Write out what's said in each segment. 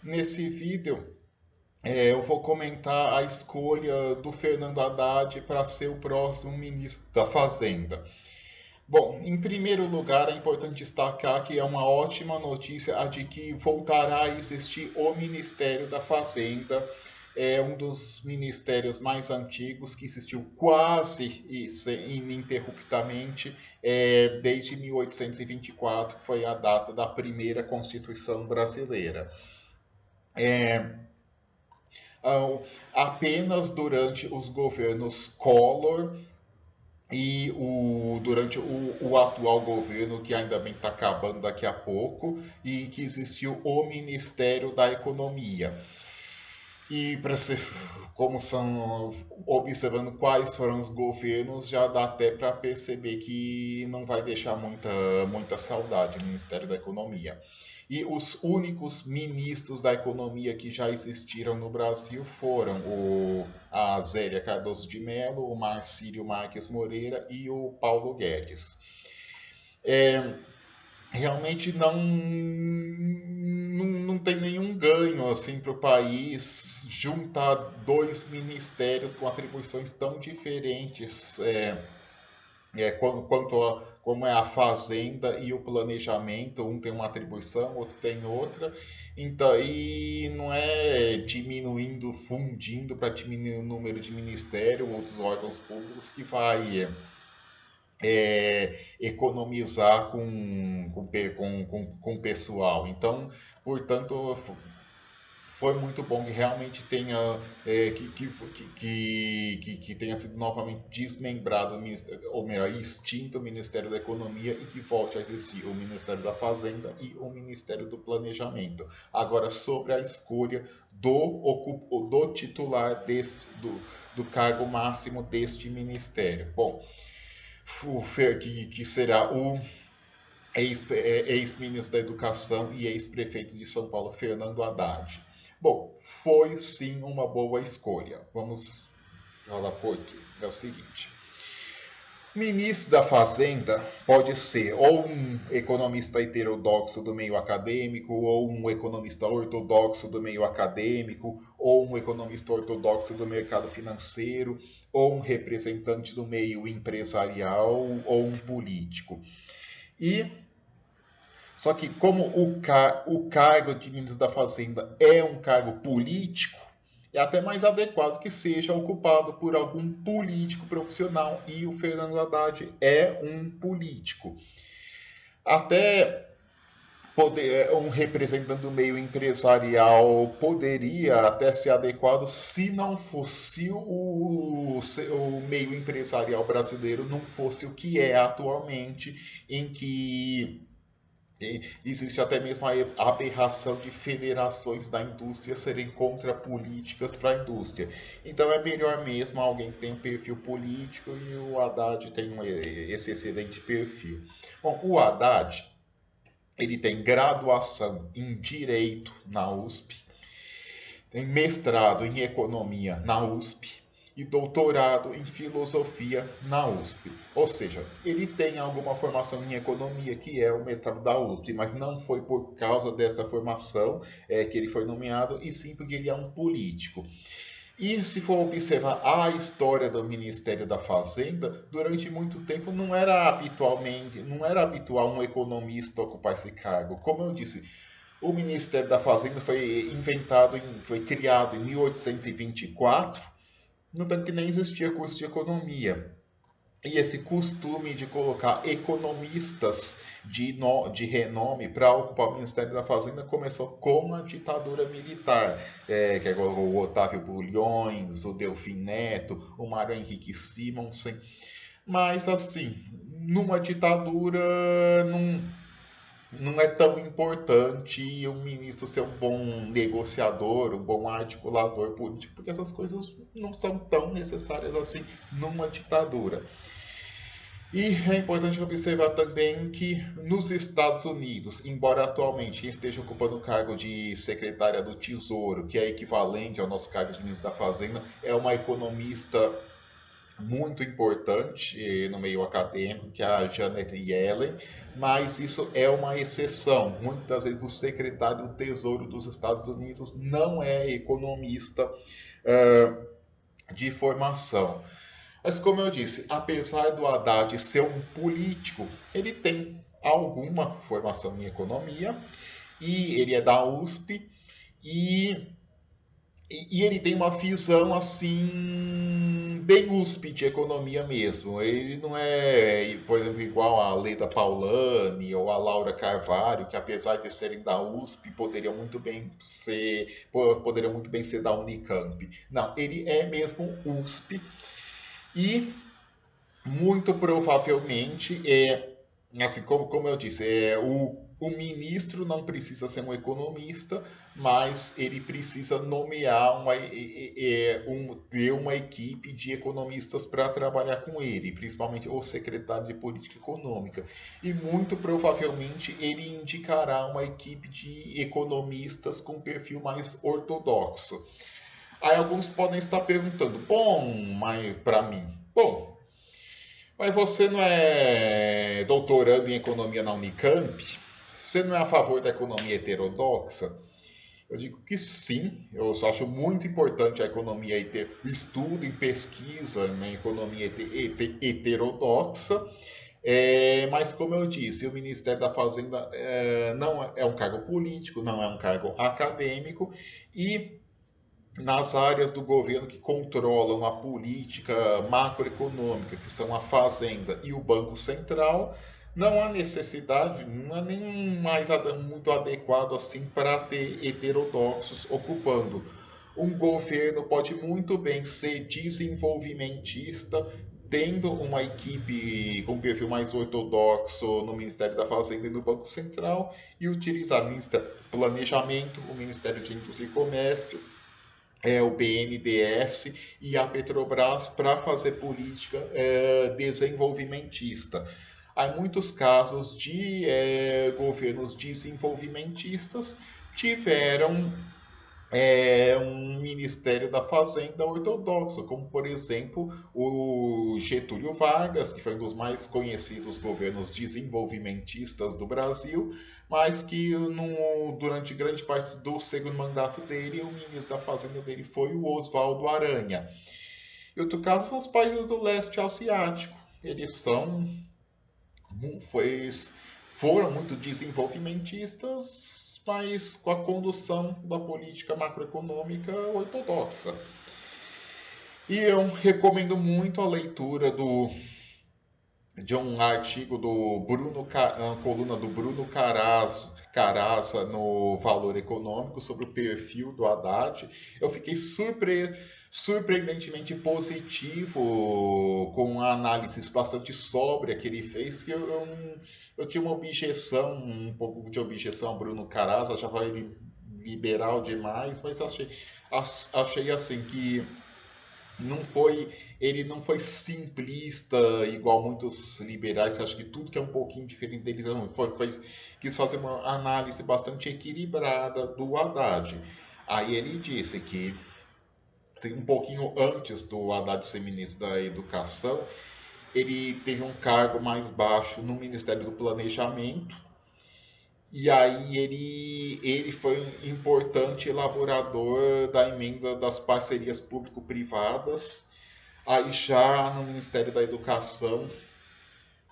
Nesse vídeo, eu vou comentar a escolha do Fernando Haddad para ser o próximo ministro da Fazenda. Bom, em primeiro lugar, é importante destacar que é uma ótima notícia a de que voltará a existir o Ministério da Fazenda. É um dos ministérios mais antigos que existiu quase ininterruptamente desde 1824, que foi a data da primeira Constituição brasileira. É, Apenas durante os governos Collor durante o atual governo, que ainda bem está acabando daqui a pouco, e que existiu o Ministério da Economia. E para ser como são observando quais foram os governos, já dá até para perceber que não vai deixar muita saudade o Ministério da Economia. E os únicos ministros da economia que já existiram no Brasil foram a Zélia Cardoso de Mello, o Marcílio Marques Moreira e o Paulo Guedes. Realmente não tem nenhum ganho assim para o país juntar dois ministérios com atribuições tão diferentes como é a fazenda e o planejamento. Um tem uma atribuição, outro tem outra. Então, e não é diminuindo, fundindo para diminuir o número de ministério, outros órgãos públicos que vai economizar com o pessoal. Então, portanto, foi muito bom que realmente tenha que tenha sido novamente desmembrado o Ministério, ou melhor, extinto o Ministério da Economia e que volte a existir o Ministério da Fazenda e o Ministério do Planejamento. Agora, sobre a escolha do titular do cargo máximo deste ministério. Bom, que será o ex-ministro da Educação e ex-prefeito de São Paulo, Fernando Haddad. Bom, foi sim uma boa escolha. Vamos falar por quê. É o seguinte: o ministro da Fazenda pode ser ou um economista heterodoxo do meio acadêmico, ou um economista ortodoxo do meio acadêmico, ou um economista ortodoxo do mercado financeiro, ou um representante do meio empresarial, ou um político. E só que como o cargo de ministro da Fazenda é um cargo político, é até mais adequado que seja ocupado por algum político profissional, e o Fernando Haddad é um político. Até um representante do meio empresarial poderia até ser adequado se não fosse o meio empresarial brasileiro não fosse o que é atualmente, em que existe até mesmo a aberração de federações da indústria serem contra políticas para a indústria. Então é melhor mesmo alguém que tem um perfil político, e o Haddad tem esse excelente perfil. Bom, o Haddad ele tem graduação em Direito na USP, tem mestrado em Economia na USP e doutorado em Filosofia na USP. Ou seja, ele tem alguma formação em Economia, que é o mestrado da USP, mas não foi por causa dessa formação que ele foi nomeado, e sim porque ele é um político. E se for observar a história do Ministério da Fazenda, durante muito tempo não era habitual um economista ocupar esse cargo. Como eu disse, o Ministério da Fazenda foi criado em 1824, no tanto que nem existia curso de economia. E esse costume de colocar economistas de renome para ocupar o Ministério da Fazenda começou com a ditadura militar, que é o Otávio Bulhões, o Delfim Neto, o Mário Henrique Simonsen. Mas, assim, numa ditadura não é tão importante um ministro ser um bom negociador, um bom articulador político, porque essas coisas não são tão necessárias assim numa ditadura. E é importante observar também que nos Estados Unidos, embora atualmente quem esteja ocupando o cargo de secretária do Tesouro, que é equivalente ao nosso cargo de ministro da Fazenda, é uma economista muito importante no meio acadêmico, que é a Janet Yellen, mas isso é uma exceção. Muitas vezes o secretário do Tesouro dos Estados Unidos não é economista de formação. Mas como eu disse, apesar do Haddad ser um político, ele tem alguma formação em economia e ele é da USP e ele tem uma visão assim, bem USP de economia mesmo. Ele não é, por exemplo, igual a Leda Paulani ou a Laura Carvalho, que apesar de serem da USP, poderiam muito bem ser da Unicamp. Não, ele é mesmo USP e muito provavelmente assim como eu disse, o ministro não precisa ser um economista, mas ele precisa nomear ter uma equipe de economistas para trabalhar com ele, principalmente o secretário de política econômica. E muito provavelmente ele indicará uma equipe de economistas com perfil mais ortodoxo. Aí alguns podem estar perguntando, bom, mas para mim, bom, mas você não é doutorando em economia na Unicamp? Você não é a favor da economia heterodoxa? Eu digo que sim, eu só acho muito importante a economia o estudo e pesquisa na economia heterodoxa, mas como eu disse, o Ministério da Fazenda não é um cargo político, não é um cargo acadêmico e nas áreas do governo que controlam a política macroeconômica, que são a Fazenda e o Banco Central, não há necessidade, não é nem mais muito adequado assim para ter heterodoxos ocupando. Um governo pode muito bem ser desenvolvimentista, tendo uma equipe com perfil mais ortodoxo no Ministério da Fazenda e no Banco Central, e utilizar o Ministério do Planejamento, o Ministério de Indústria e Comércio, o BNDES e a Petrobras para fazer política desenvolvimentista. Há muitos casos de governos desenvolvimentistas tiveram um Ministério da Fazenda ortodoxo, como por exemplo o Getúlio Vargas, que foi um dos mais conhecidos governos desenvolvimentistas do Brasil, mas que durante grande parte do segundo mandato dele, o ministro da Fazenda dele foi o Oswaldo Aranha. E outro caso são os países do leste asiático. Eles foi, foram muito desenvolvimentistas, mas com a condução da política macroeconômica ortodoxa. E eu recomendo muito a leitura de um artigo do coluna do Bruno Caraza no Valor Econômico sobre o perfil do Haddad. Eu fiquei surpreendentemente positivo com a análise bastante sóbria que ele fez, que eu tinha uma objeção, um pouco de objeção ao Bruno Caraza, já vai liberal demais, mas achei assim que não foi, ele não foi simplista igual muitos liberais, acho que tudo que é um pouquinho diferente deles quis fazer uma análise bastante equilibrada do Haddad. Aí ele disse que assim, um pouquinho antes do Haddad ser ministro da Educação, ele teve um cargo mais baixo no Ministério do Planejamento, e aí ele foi um importante elaborador da emenda das parcerias público-privadas. Aí já no Ministério da Educação,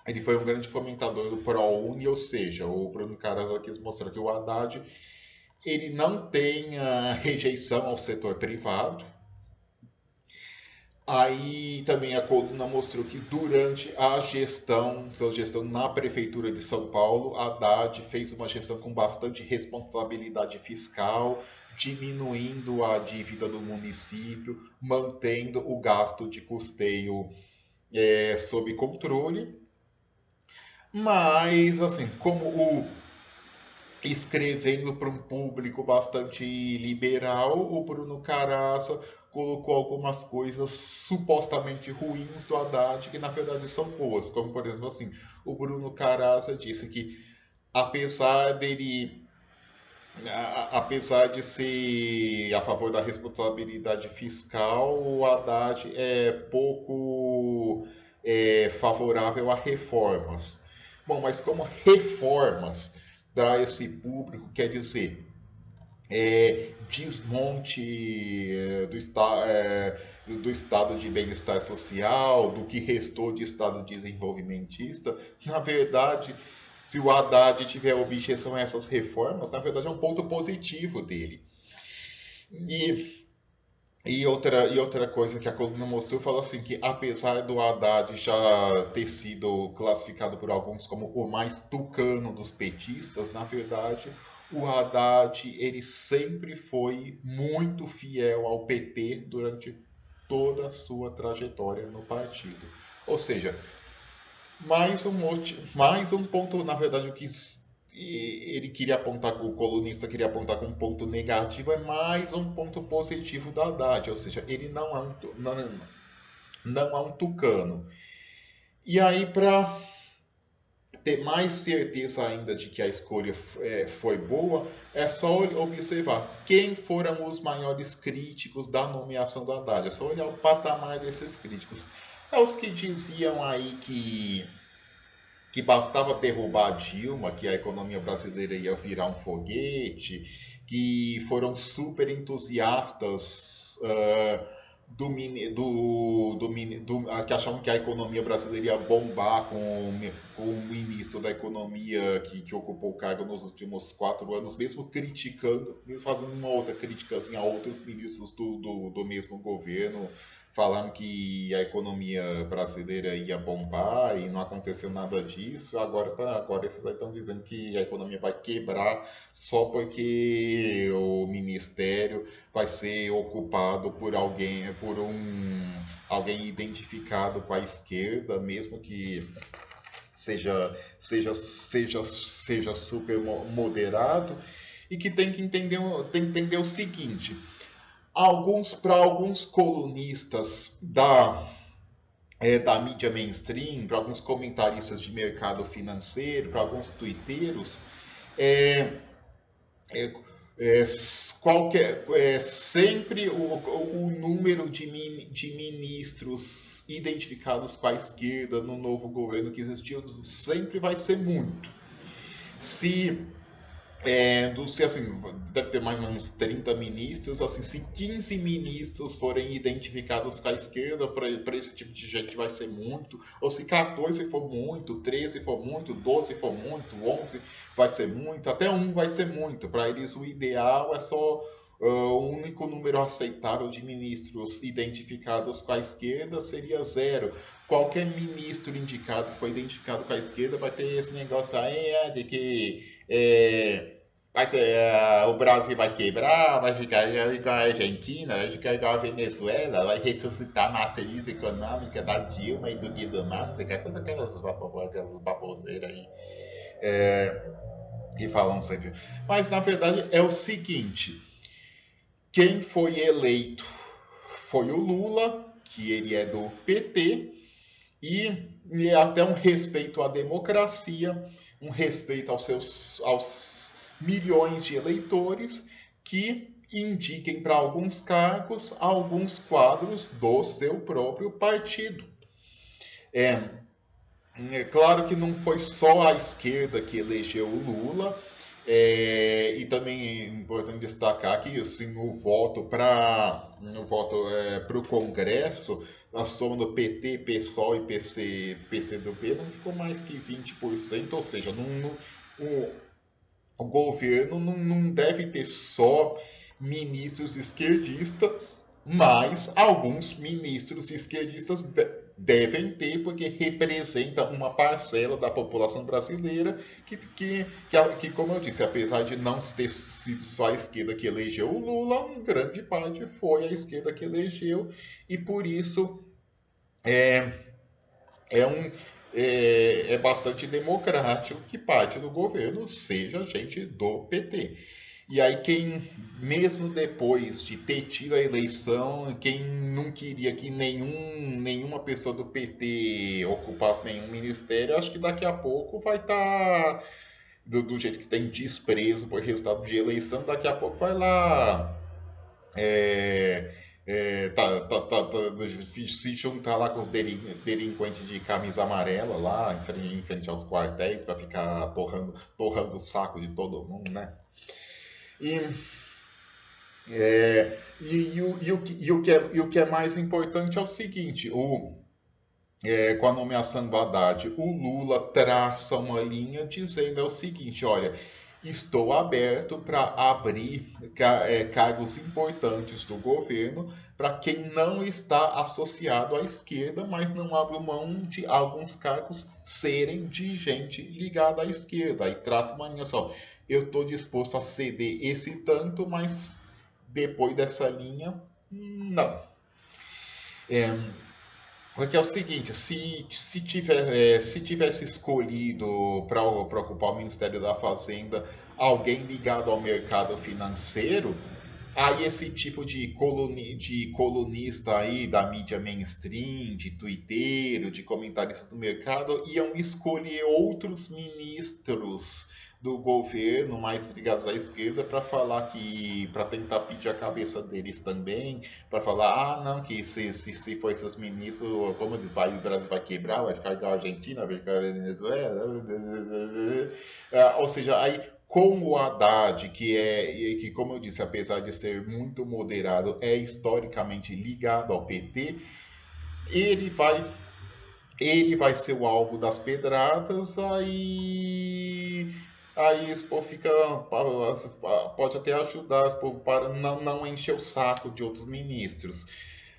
ele foi um grande fomentador do ProUni, ou seja, o Bruno Caras quis mostrar que o Haddad ele não tem rejeição ao setor privado. Aí também a coluna mostrou que durante sua gestão na Prefeitura de São Paulo, Haddad fez uma gestão com bastante responsabilidade fiscal, diminuindo a dívida do município, mantendo o gasto de custeio sob controle. Mas, assim, como escrevendo para um público bastante liberal, o Bruno Caraça colocou algumas coisas supostamente ruins do Haddad que na verdade são boas, como por exemplo assim, o Bruno Caraça disse que apesar dele apesar de ser a favor da responsabilidade fiscal, o Haddad é pouco favorável a reformas. Bom, mas como reformas para esse público, quer dizer, desmonte do estado de bem-estar social, do que restou de estado desenvolvimentista. Na verdade, se o Haddad tiver objeção a essas reformas, na verdade é um ponto positivo dele. E, e outra coisa que a coluna mostrou, falou assim, que apesar do Haddad já ter sido classificado por alguns como o mais tucano dos petistas, na verdade o Haddad ele sempre foi muito fiel ao PT durante toda a sua trajetória no partido. Ou seja, mais um ponto, na verdade, o que ele queria apontar, o colunista queria apontar com um ponto negativo, é mais um ponto positivo da Haddad, ou seja, ele não é um tucano. E aí, para ter mais certeza ainda de que a escolha foi boa, é só observar quem foram os maiores críticos da nomeação da Haddad. É só olhar o patamar desses críticos. É os que diziam aí que bastava derrubar a Dilma, que a economia brasileira ia virar um foguete, que foram super entusiastas que achavam que a economia brasileira ia bombar com o ministro da economia que ocupou o cargo nos últimos 4 anos, mesmo criticando, mesmo fazendo uma outra criticazinha a outros ministros do mesmo governo, falando que a economia brasileira ia bombar e não aconteceu nada disso. Agora esses aí estão dizendo que a economia vai quebrar só porque o ministério vai ser ocupado por alguém identificado com a esquerda, mesmo que seja super moderado, e que tem que entender o seguinte: para alguns colunistas da mídia mainstream, para alguns comentaristas de mercado financeiro, para alguns tuiteiros, é, é, sempre o número de ministros identificados com a esquerda no novo governo que existiu sempre vai ser muito. Se assim, deve ter mais ou menos 30 ministros, assim, se 15 ministros forem identificados com a esquerda, para esse tipo de gente vai ser muito, ou se 14 for muito, 13 for muito, 12 for muito, 11 vai ser muito, até 1 vai ser muito. Para eles o ideal é só o único número aceitável de ministros identificados com a esquerda seria 0. Qualquer ministro indicado que foi identificado com a esquerda vai ter esse negócio aí de que o Brasil vai quebrar, vai ficar igual a Argentina, vai ficar igual a Venezuela, vai ressuscitar a matriz econômica da Dilma e do Guido Mantega, aquelas baboseiras aí que falam sempre. Mas na verdade é o seguinte: quem foi eleito foi o Lula, que ele é do PT, e até um respeito à democracia, um respeito aos milhões de eleitores que indiquem para alguns cargos alguns quadros do seu próprio partido. É claro que não foi só a esquerda que elegeu o Lula, e também é importante destacar que assim, o voto para o Congresso, a soma do PT, PSOL e PCdoB não ficou mais que 20%, ou seja, o governo não deve ter só ministros esquerdistas, mas alguns ministros esquerdistas devem ter, porque representa uma parcela da população brasileira que, como eu disse, apesar de não ter sido só a esquerda que elegeu o Lula, em grande parte foi a esquerda que elegeu, e por isso é, é, um, é bastante democrático que parte do governo seja gente do PT. E aí mesmo depois de ter tido a eleição, quem não queria que nenhuma pessoa do PT ocupasse nenhum ministério, acho que daqui a pouco vai estar do jeito que tem desprezo por resultado de eleição, daqui a pouco vai lá é, se juntar lá com os delinquentes de camisa amarela lá em frente aos quartéis para ficar torrando o saco de todo mundo, né? E, e o que é mais importante é o seguinte, com a nomeação do Haddad, o Lula traça uma linha dizendo o seguinte, olha, estou aberto para abrir cargos importantes do governo para quem não está associado à esquerda, mas não abre mão de alguns cargos serem de gente ligada à esquerda. Aí traça uma linha só. Eu estou disposto a ceder esse tanto, mas depois dessa linha, não. É, porque é o seguinte, se tivesse escolhido para ocupar o Ministério da Fazenda alguém ligado ao mercado financeiro, aí esse tipo de colunista aí da mídia mainstream, de twitteiro, de comentaristas do mercado, iam escolher outros ministros do governo mais ligados à esquerda para falar que, para tentar pedir a cabeça deles também, para falar, ah, não, que se for esses ministros, como diz, o Brasil vai quebrar, vai ficar igual a Argentina, vai ficar a Venezuela, ou seja, aí com o Haddad, que como eu disse, apesar de ser muito moderado, é historicamente ligado ao PT, ele vai ele vai ser o alvo das pedradas, aí esse povo fica, pode até ajudar esse povo para não encher o saco de outros ministros.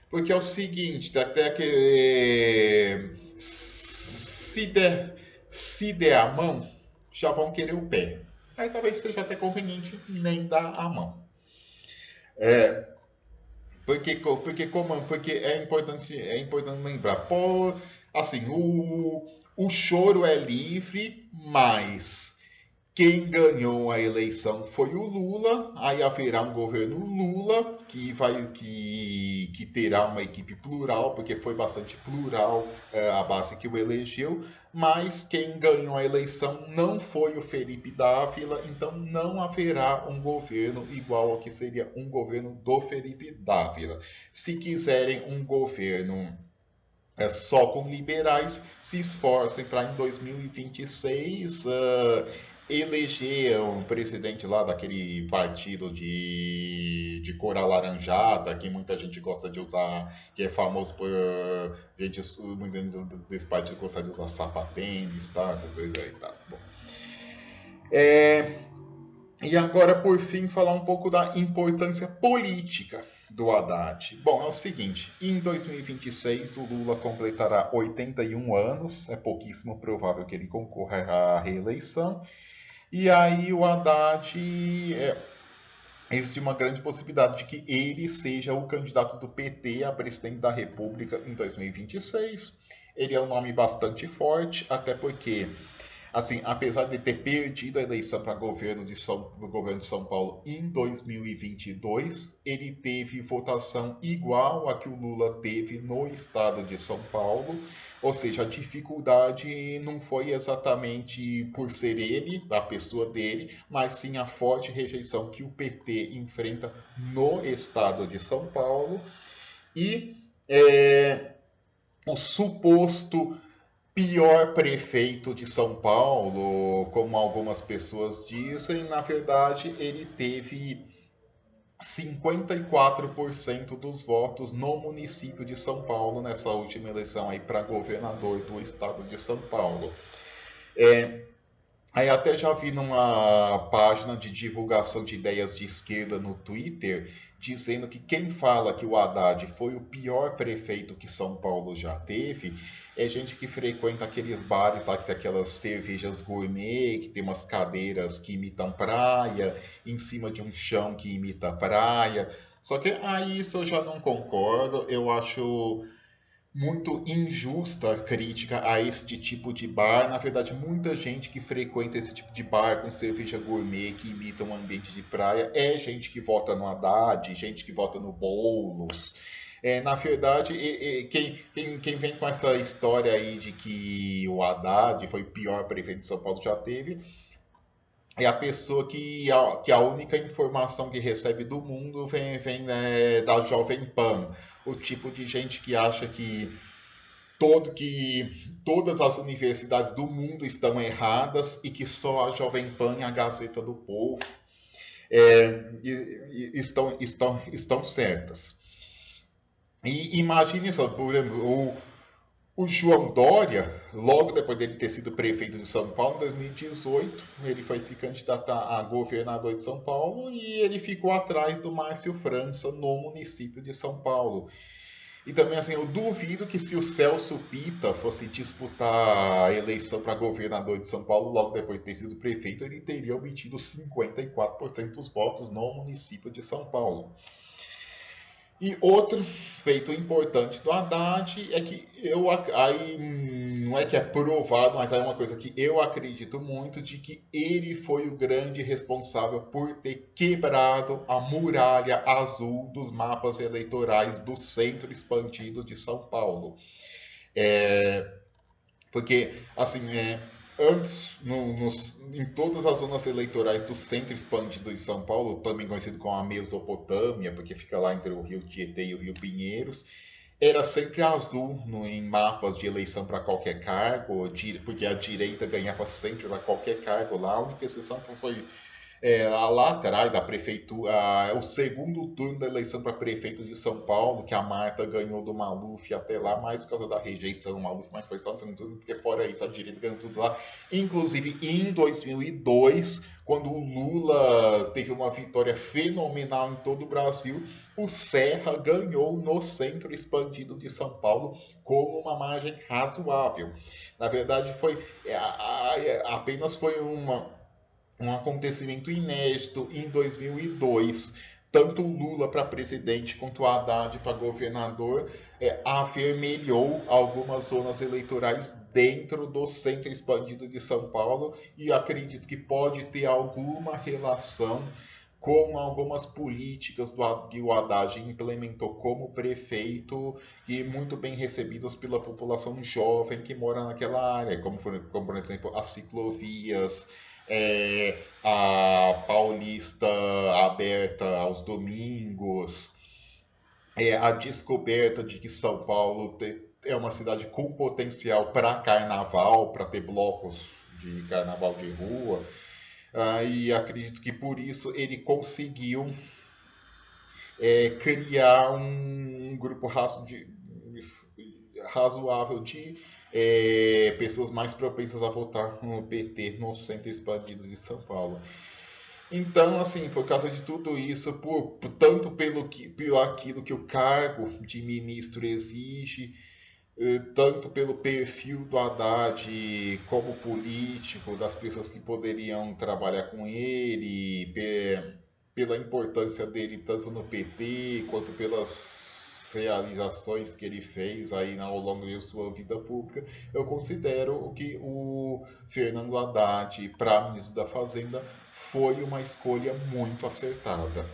Porque é o seguinte, até que se der a mão, já vão querer o pé. Aí talvez seja até conveniente nem dar a mão. Porque é importante lembrar, pô, assim, o choro é livre, mas quem ganhou a eleição foi o Lula, aí haverá um governo Lula que terá uma equipe plural, porque foi bastante plural a base que o elegeu, mas quem ganhou a eleição não foi o Felipe Dávila, então não haverá um governo igual ao que seria um governo do Felipe Dávila. Se quiserem um governo só com liberais, se esforcem para em 2026 eleger um presidente lá daquele partido de cor alaranjada, que muita gente gosta de usar, que é famoso por gente, muita gente desse partido gosta de usar sapatênis, tá? Essas coisas aí, tá? Bom. E agora, por fim, falar um pouco da importância política do Haddad. Bom, é o seguinte, em 2026 o Lula completará 81 anos, é pouquíssimo provável que ele concorra à reeleição, e aí o Haddad, existe uma grande possibilidade de que ele seja o candidato do PT a presidente da República em 2026. Ele é um nome bastante forte, até porque assim, apesar de ter perdido a eleição para governo de São Paulo em 2022, ele teve votação igual a que o Lula teve no estado de São Paulo. Ou seja, a dificuldade não foi exatamente por ser ele, a pessoa dele, mas sim a forte rejeição que o PT enfrenta no estado de São Paulo e o suposto pior prefeito de São Paulo, como algumas pessoas dizem, na verdade ele teve 54% dos votos no município de São Paulo nessa última eleição aí para governador do estado de São Paulo. Aí até já vi numa página de divulgação de ideias de esquerda no Twitter, dizendo que quem fala que o Haddad foi o pior prefeito que São Paulo já teve, é gente que frequenta aqueles bares lá que tem aquelas cervejas gourmet, que tem umas cadeiras que imitam praia, em cima de um chão que imita praia. Só que aí isso eu já não concordo, eu acho muito injusta a crítica a este tipo de bar. Na verdade, muita gente que frequenta esse tipo de bar com cerveja gourmet, que imita um ambiente de praia, é gente que vota no Haddad, gente que vota no Boulos. Na verdade, quem vem com essa história aí de que o Haddad foi o pior prefeito de São Paulo já teve, é a pessoa que a única informação que recebe do mundo vem né, da Jovem Pan. O tipo de gente que acha que todas as universidades do mundo estão erradas e que só a Jovem Pan e a Gazeta do Povo estão certas. E imagine só, por exemplo, o João Dória, logo depois dele ter sido prefeito de São Paulo, em 2018, ele foi se candidatar a governador de São Paulo e ele ficou atrás do Márcio França no município de São Paulo. E também, assim, eu duvido que se o Celso Pitta fosse disputar a eleição para governador de São Paulo, logo depois de ter sido prefeito, ele teria obtido 54% dos votos no município de São Paulo. E outro feito importante do Haddad é que aí não é que é provado, mas é uma coisa que eu acredito muito de que ele foi o grande responsável por ter quebrado a muralha azul dos mapas eleitorais do centro expandido de São Paulo. Porque, assim, antes, em todas as zonas eleitorais do centro expandido de São Paulo, também conhecido como a Mesopotâmia, porque fica lá entre o Rio Tietê e o Rio Pinheiros, era sempre azul em mapas de eleição para qualquer cargo, porque a direita ganhava sempre para qualquer cargo lá. A única exceção foi lá atrás, a prefeitura, o segundo turno da eleição para prefeito de São Paulo, que a Marta ganhou do Maluf até lá, mais por causa da rejeição do Maluf, mas foi só no segundo turno, porque fora isso, a direita ganhou tudo lá. Inclusive, em 2002, quando o Lula teve uma vitória fenomenal em todo o Brasil, o Serra ganhou no centro expandido de São Paulo com uma margem razoável. Na verdade, apenas foi um acontecimento inédito em 2002. Tanto o Lula para presidente quanto o Haddad para governador avermelhou algumas zonas eleitorais dentro do centro expandido de São Paulo e acredito que pode ter alguma relação com algumas políticas que o Haddad implementou como prefeito e muito bem recebidas pela população jovem que mora naquela área, como por exemplo, as ciclovias, a Paulista aberta aos domingos, a descoberta de que São Paulo é uma cidade com potencial para carnaval, para ter blocos de carnaval de rua. E acredito que por isso ele conseguiu criar um grupo razoável de pessoas mais propensas a votar no PT no centro expandido de São Paulo. Então, assim, por causa de tudo isso, tanto pelo aquilo que o cargo de ministro exige, tanto pelo perfil do Haddad como político, das pessoas que poderiam trabalhar com ele, pela importância dele tanto no PT quanto pelas realizações que ele fez aí ao longo de sua vida pública, eu considero que o Fernando Haddad para ministro da Fazenda foi uma escolha muito acertada.